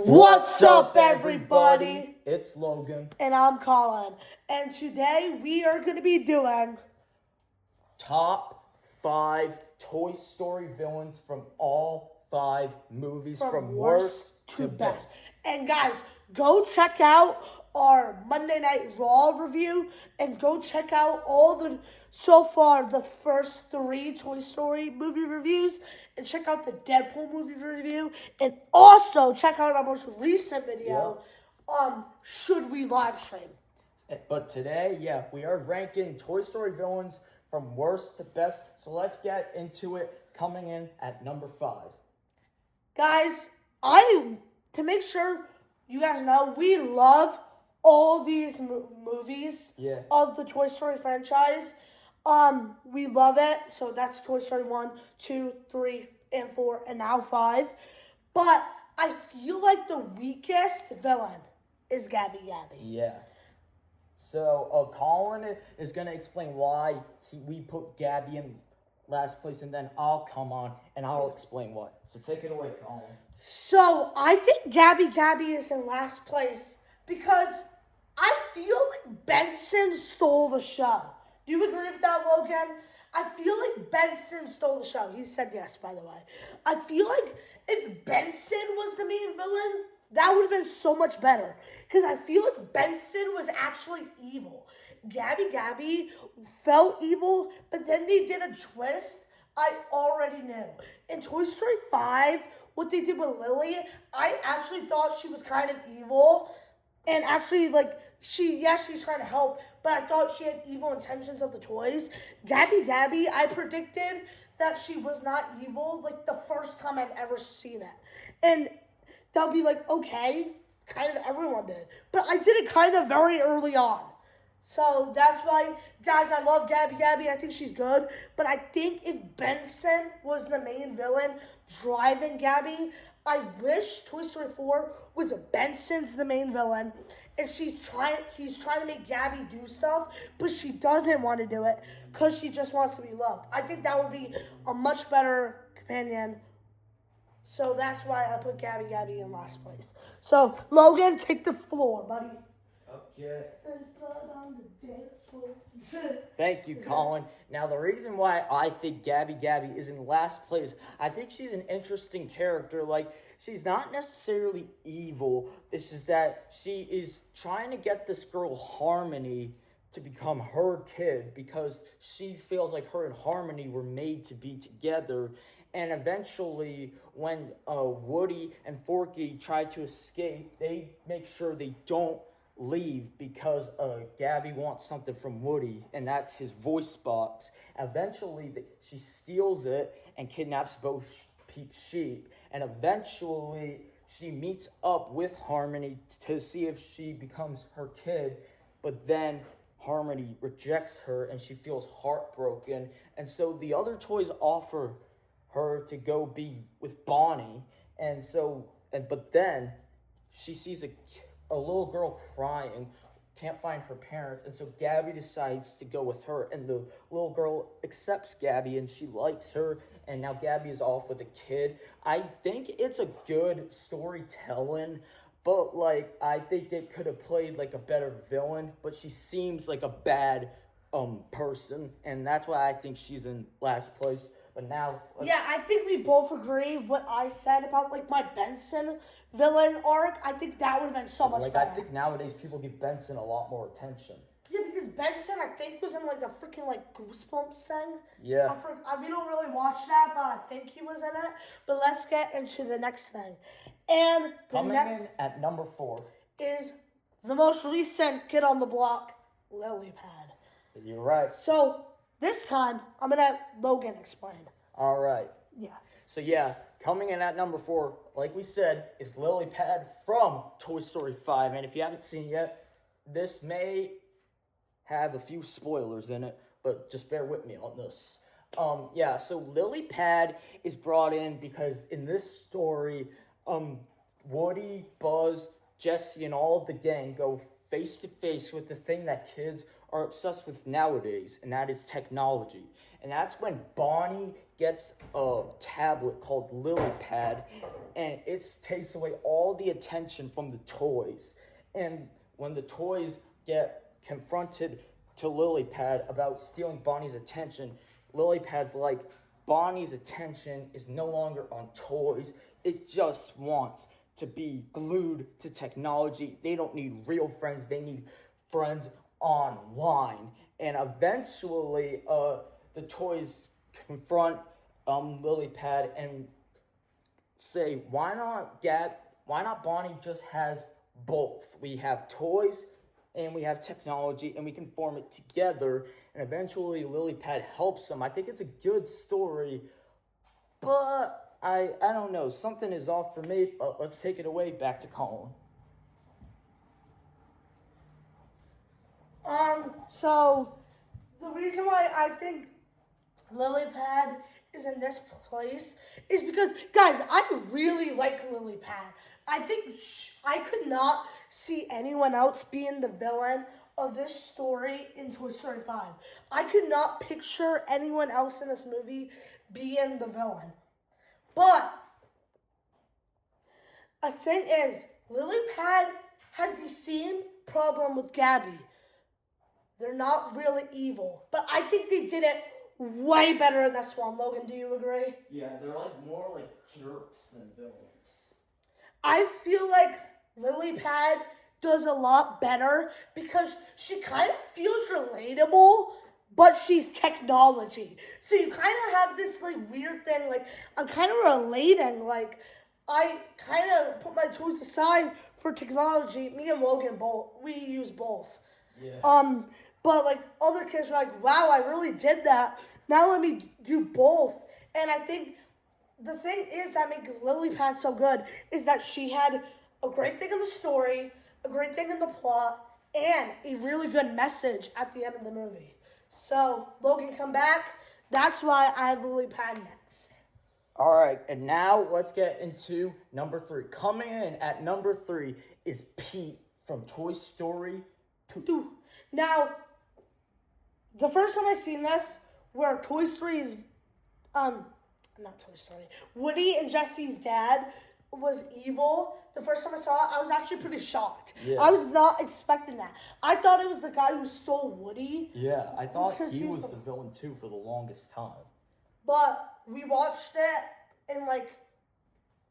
What's up, everybody? It's Logan. And I'm Colin. And today we are going to be doing Top 5 Toy Story villains from all 5 movies from worst to best. And guys, go check out our Monday Night Raw review and go check out so far the first 3 Toy Story movie reviews and check out the Deadpool movie review and also check out our most recent video Should We Live Stream. But today, we are ranking Toy Story villains from worst to best. So let's get into it. Coming in at number 5. Guys, to make sure you guys know, we love all these movies of the Toy Story franchise. We love it. So that's Toy Story 1, 2, 3, and 4, and now 5. But I feel like the weakest villain is Gabby Gabby. Yeah. So Colin is going to explain why we put Gabby in last place, and then I'll come on and I'll explain why. So take it away, Colin. So I think Gabby Gabby is in last place because I feel like Benson stole the show. Do you agree with that, Logan? I feel like Benson stole the show. He said yes, by the way. I feel like if Benson was the main villain, that would have been so much better. Because I feel like Benson was actually evil. Gabby Gabby felt evil, but then they did a twist I already knew. In Toy Story 5, what they did with Lily, I actually thought she was kind of evil. And actually, she's trying to help, but I thought she had evil intentions of the toys. Gabby Gabby, I predicted that she was not evil, the first time I've ever seen it. And that'll be okay, kind of everyone did. But I did it kind of very early on. So that's why, guys, I love Gabby Gabby. I think she's good. But I think if Benson was the main villain driving Gabby, I wish Toy Story 4 was Benson's the main villain. And he's trying to make Gabby do stuff, but she doesn't want to do it because she just wants to be loved. I think that would be a much better companion. So that's why I put Gabby Gabby in last place. So, Logan, take the floor, buddy. Okay. Thank you, Colin. Now, the reason why I think Gabby Gabby is in last place, I think she's an interesting character. She's not necessarily evil. It's just that she is trying to get this girl Harmony to become her kid because she feels like her and Harmony were made to be together. And eventually, when Woody and Forky try to escape, they make sure they don't leave because Gabby wants something from Woody, and that's his voice box. Eventually, she steals it and kidnaps Bo Peep Sheep, and eventually she meets up with Harmony to see if she becomes her kid, but then Harmony rejects her and she feels heartbroken, and so the other toys offer her to go be with Bonnie, but then she sees a little girl crying, can't find her parents, and so Gabby decides to go with her, and the little girl accepts Gabby, and she likes her, and now Gabby is off with a kid. I think it's a good storytelling, but I think it could have played a better villain, but she seems like a bad person, and that's why I think she's in last place. But now, I think we both agree what I said about my Benson villain arc. I think that would have been so much better. I think nowadays people give Benson a lot more attention. Yeah, because Benson, I think, was in a freaking Goosebumps thing. Yeah. We don't really watch that, but I think he was in it. But let's get into the next thing. And coming in at number 4 is the most recent kid on the block, Lily Pad. You're right. So this time, I'm going to let Logan explain. All right. Yeah. So, coming in at number 4, like we said, is Lily Pad from Toy Story 5. And if you haven't seen it yet, this may have a few spoilers in it, but just bear with me on this. So Lily Pad is brought in because in this story, Woody, Buzz, Jesse, and all of the gang go face to face with the thing that kids are obsessed with nowadays, and that is technology. And that's when Bonnie gets a tablet called LilyPad, and it takes away all the attention from the toys. And when the toys get confronted to LilyPad about stealing Bonnie's attention, LilyPad's like, Bonnie's attention is no longer on toys. It just wants to be glued to technology. They don't need real friends. They need friends online. And eventually, the toys confront LilyPad and say, why not Bonnie just has both? We have toys and we have technology, and we can form it together. And eventually, LilyPad helps them. I think it's a good story, but I don't know. Something is off for me. But let's take it away. Back to Colin. So the reason why I think LilyPad is in this place is because, guys, I really like LilyPad. I think I could not see anyone else being the villain of this story in Toy Story 5. I could not picture anyone else in this movie being the villain. But a thing is, LilyPad has the same problem with Gabby. They're not really evil, but I think they did it way better in this one. Logan, do you agree? Yeah, they're like more like jerks than villains. I feel like LilyPad does a lot better because she kind of feels relatable, but she's technology. So you kind of have this like weird thing, like I'm kind of relating, like I kind of put my toys aside for technology. Me and Logan we use both. Yeah. But like other kids are like, wow, I really did that. Now let me do both. And I think the thing is that makes LilyPad so good is that she had a great thing in the story, a great thing in the plot, and a really good message at the end of the movie. So Logan, come back. That's why I have LilyPad next. All right, and now let's get into number 3. Coming in at number 3 is Pete from Toy Story 2. Now, the first time I seen this, where Toy Story's, not Toy Story, Woody and Jesse's dad was evil. The first time I saw it, I was actually pretty shocked. Yeah. I was not expecting that. I thought it was the guy who stole Woody. Yeah, I thought Because he he was was the villain too for the longest time. But we watched it and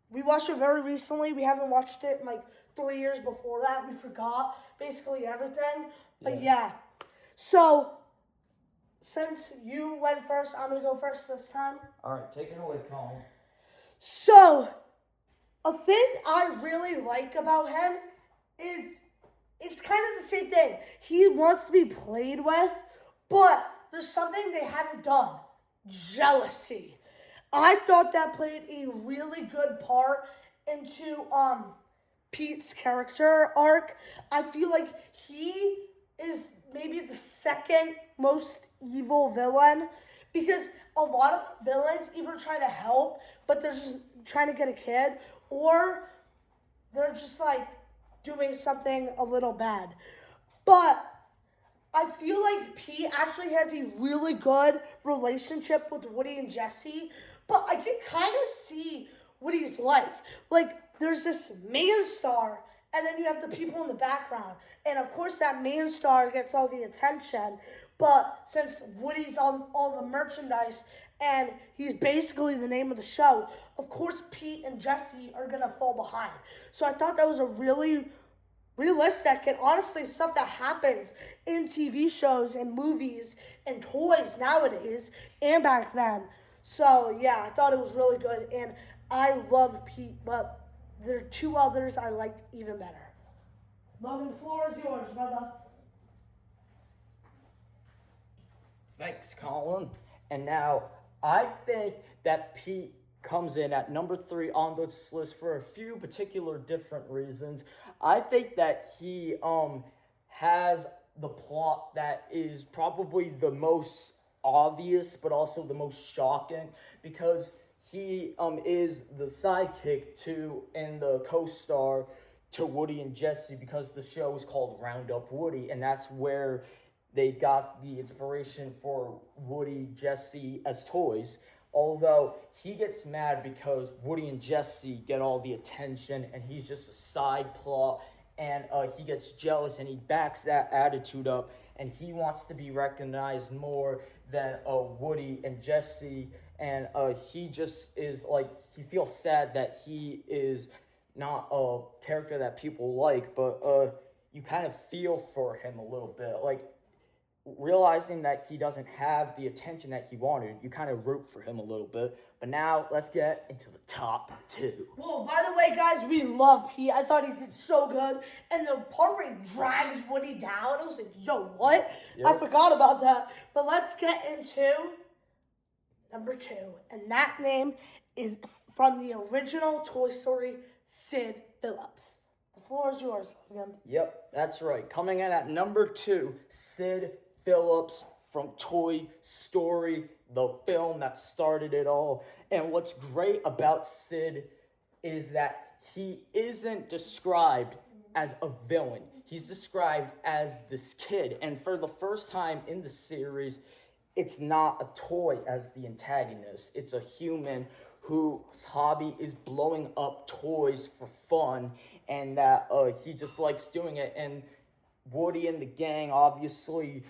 we watched it very recently. We haven't watched it in 3 years before that. We forgot basically everything. But yeah. So since you went first, I'm gonna go first this time. All right, take it away, Colin. So a thing I really like about him is it's kind of the same thing. He wants to be played with, but there's something they haven't done. Jealousy. I thought that played a really good part into Pete's character arc. I feel like he is maybe the second most evil villain because a lot of the villains either try to help, but they're just trying to get a kid, or they're just doing something a little bad. But I feel like Pete actually has a really good relationship with Woody and Jesse, but I can kind of see what he's like. There's this main star, and then you have the people in the background. And of course, that main star gets all the attention. But since Woody's on all the merchandise and he's basically the name of the show, of course, Pete and Jesse are going to fall behind. So I thought that was a really realistic and honestly stuff that happens in TV shows and movies and toys nowadays and back then. So yeah, I thought it was really good, and I love Pete, but there are 2 others I liked even better. Logan, the floor is yours, brother. Thanks, Colin. And now I think that Pete comes in at number 3 on this list for a few particular different reasons. I think that he has the plot that is probably the most obvious but also the most shocking, because he is the sidekick to and the co-star to Woody and Jesse, because the show is called Round Up Woody, and that's where they got the inspiration for Woody, Jesse as toys. Although he gets mad because Woody and Jesse get all the attention and he's just a side plot, and he gets jealous and he backs that attitude up, and he wants to be recognized more than Woody and Jesse, and he just is like, he feels sad that he is not a character that people like, but you kind of feel for him a little bit, like realizing that he doesn't have the attention that he wanted, you kind of root for him a little bit. But now let's get into the top two. Well, by the way, guys, we love Pete. I thought he did so good. And the part where he drags Woody down, I was like, yo, what? Yep. I forgot about that. But let's get into number 2. And that name is from the original Toy Story, Sid Phillips. The floor is yours, Logan. Yep, that's right. Coming in at number 2, Sid Phillips from Toy Story, the film that started it all. And what's great about Sid is that he isn't described as a villain. He's described as this kid. And for the first time in the series, it's not a toy as the antagonist. It's a human whose hobby is blowing up toys for fun, and that he just likes doing it. And Woody and the gang obviously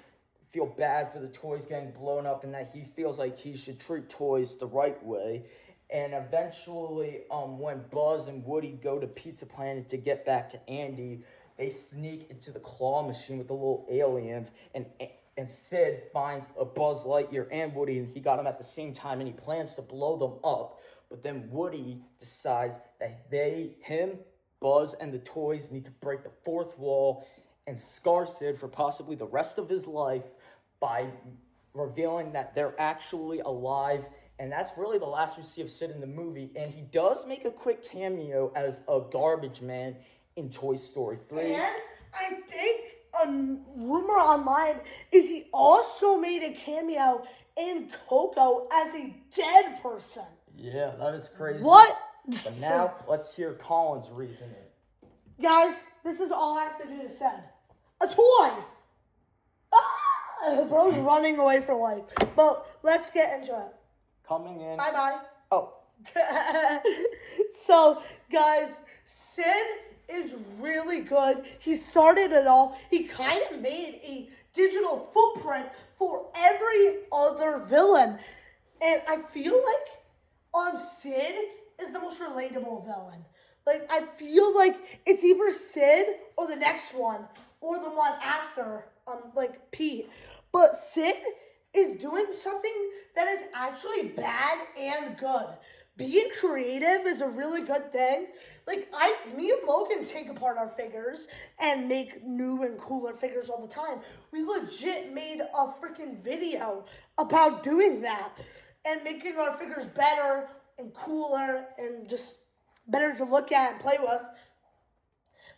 feel bad for the toys getting blown up, and that he feels like he should treat toys the right way. And eventually, when Buzz and Woody go to Pizza Planet to get back to Andy, they sneak into the claw machine with the little aliens, and Sid finds a Buzz Lightyear and Woody, and he got them at the same time, and he plans to blow them up. But then Woody decides that him, Buzz, and the toys need to break the fourth wall and scar Sid for possibly the rest of his life by revealing that they're actually alive. And that's really the last we see of Sid in the movie. And he does make a quick cameo as a garbage man in Toy Story 3. And I think a rumor online is he also made a cameo in Coco as a dead person. Yeah, that is crazy. What? But now, let's hear Colin's reasoning. Guys, this is all I have to do to say. A toy! Ah! Bro's running away for life. But let's get into it. Coming in. Bye-bye. Oh. So, guys, Sid is really good. He started it all. He kind of made a digital footprint for every other villain. And I feel like Sid is the most relatable villain. Like, I feel like it's either Sid or the next one or the one after, like Pete. But Sid is doing something that is actually bad and good. Being creative is a really good thing. Like, me and Logan take apart our figures and make new and cooler figures all the time. We legit made a freaking video about doing that and making our figures better and cooler and just better to look at and play with.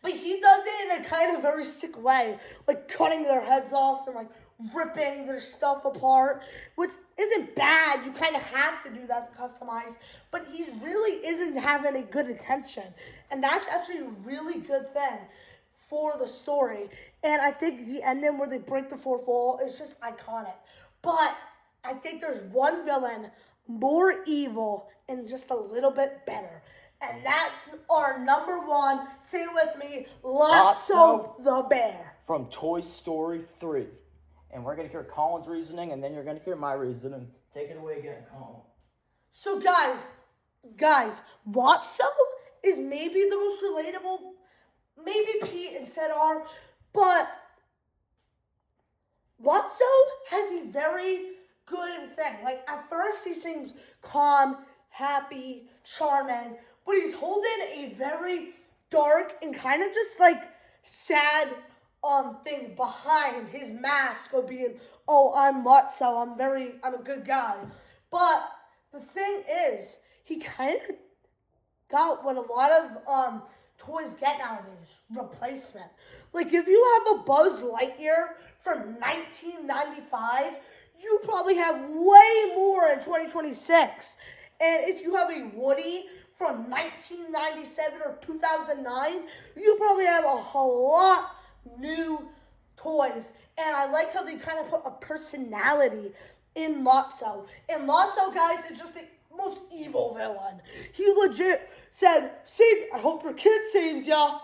But he does it in a kind of very sick way, like cutting their heads off and like ripping their stuff apart, which isn't bad. You kind of have to do that to customize, but he really isn't having a good attention. And that's actually a really good thing for the story. And I think the ending where they break the fourth wall is just iconic. But I think there's one villain more evil and just a little bit better. And that's our number 1, say it with me, Lotso the Bear. From Toy Story 3. And we're going to hear Colin's reasoning, and then you're going to hear my reasoning. Take it away again, Colin. So guys, Lotso is maybe the most relatable, maybe Pete and Sid are, but Lotso has a very good thing. Like, at first he seems calm, happy, charming, but he's holding a very dark and kind of just like sad thing behind his mask of being, oh, I'm Lotso, I'm a good guy. But the thing is, he kind of got what a lot of toys get nowadays, replacement. Like, if you have a Buzz Lightyear from 1995, you probably have way more in 2026. And if you have a Woody from 1997 or 2009, you probably have a whole lot new toys, and I like how they kind of put a personality in Lotso. And Lotso, guys, is just the most evil villain. He legit said, "Save, I hope your kid saves ya."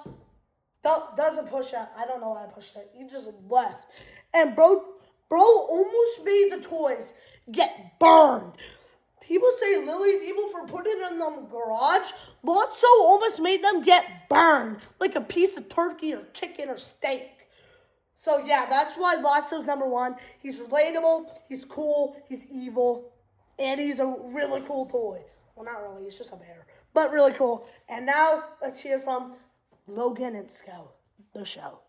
Doesn't push it. I don't know why I pushed it. He just left. And bro almost made the toys get burned. People say Lily's evil for putting it in the garage. Lotso almost made them get burned, like a piece of turkey or chicken or steak. So yeah, that's why Lotso's number one. He's relatable, he's cool, he's evil, and he's a really cool toy. Well, not really, it's just a bear, but really cool. And now let's hear from Logan and Scout, the show.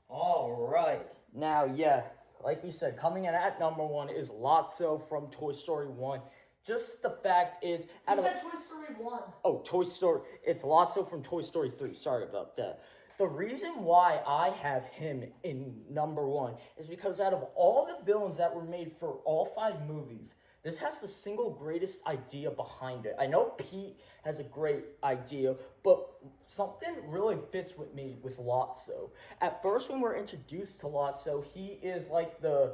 All right. Now, yeah, like we said, coming in at number one is Lotso from Toy Story 1. Just the fact is, You said Toy Story 1. Oh, Toy Story. It's Lotso from Toy Story 3. Sorry about that. The reason why I have him in number one is because out of all the villains that were made for all 5 movies, this has the single greatest idea behind it. I know Pete has a great idea, but something really fits with me with Lotso. At first, when we're introduced to Lotso, he is like the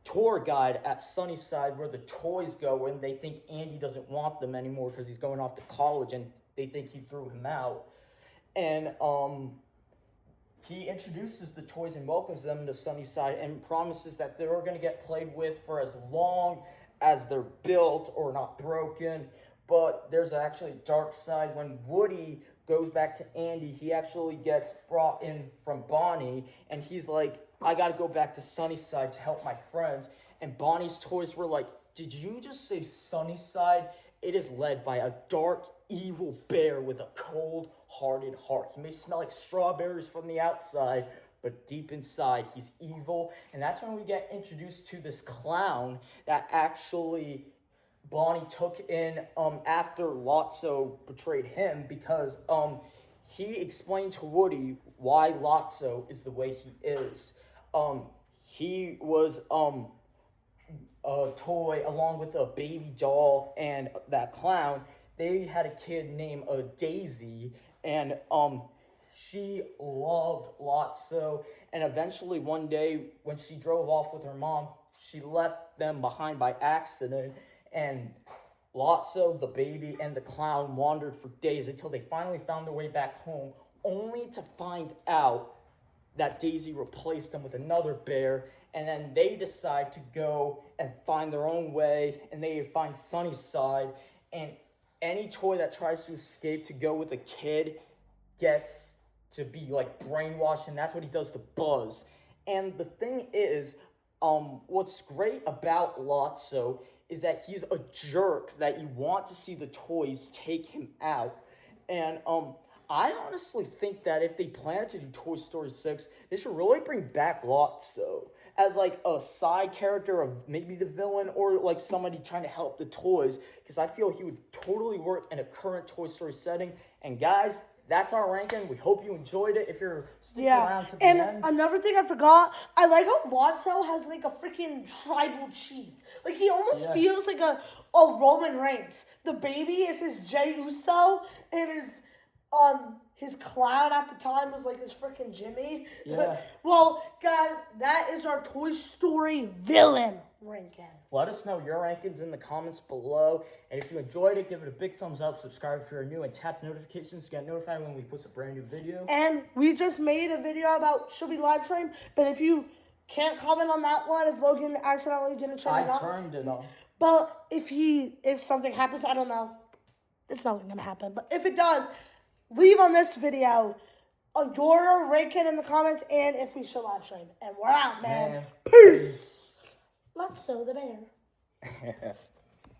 tour guide at Sunnyside where the toys go when they think Andy doesn't want them anymore because he's going off to college and they think he threw him out. And he introduces the toys and welcomes them to Sunnyside and promises that they're going to get played with for as long as they're built or not broken. But there's actually a dark side. When Woody goes back to Andy, he actually gets brought in from Bonnie, and he's like, I gotta go back to Sunnyside to help my friends. And Bonnie's toys were like, did you just say Sunnyside? It is led by a dark, evil bear with a cold-hearted heart. He may smell like strawberries from the outside, but deep inside, he's evil. And that's when we get introduced to this clown that actually Bonnie took in after Lotso betrayed him because he explained to Woody why Lotso is the way he is. He was a toy along with a baby doll and that clown. They had a kid named Daisy, and she loved Lotso, and eventually one day when she drove off with her mom, she left them behind by accident, and Lotso, the baby, and the clown wandered for days until they finally found their way back home, only to find out that Daisy replaced them with another bear, and then they decide to go and find their own way, and they find Sunnyside, and any toy that tries to escape to go with a kid gets to be like brainwashed, and that's what he does to Buzz. And the thing is, what's great about Lotso is that he's a jerk that you want to see the toys take him out. And I honestly think that if they plan to do Toy Story 6, they should really bring back Lotso as like a side character of maybe the villain or like somebody trying to help the toys, because I feel he would totally work in a current Toy Story setting. And guys, that's our ranking. We hope you enjoyed it. If you're sticking around to the end. And another thing I forgot, I like how Lotso has like a freaking tribal chief. Like he almost feels like a Roman Reigns. The baby is his Jey Uso, and his clown at the time was like his freaking Jimmy. Yeah. Well, guys, that is our Toy Story villain ranking. Let us know your rankings in the comments below. And if you enjoyed it, give it a big thumbs up, subscribe if you're new, and tap the notifications to get notified when we post a brand new video. And we just made a video about should we live stream, but if you can't comment on that one, if Logan accidentally didn't turn it on. I turned it on. But if something happens, I don't know. It's not gonna happen. But if it does, leave on this video your ranking in the comments and if we should live stream. And we're out, man. Peace. Let's sew the bear.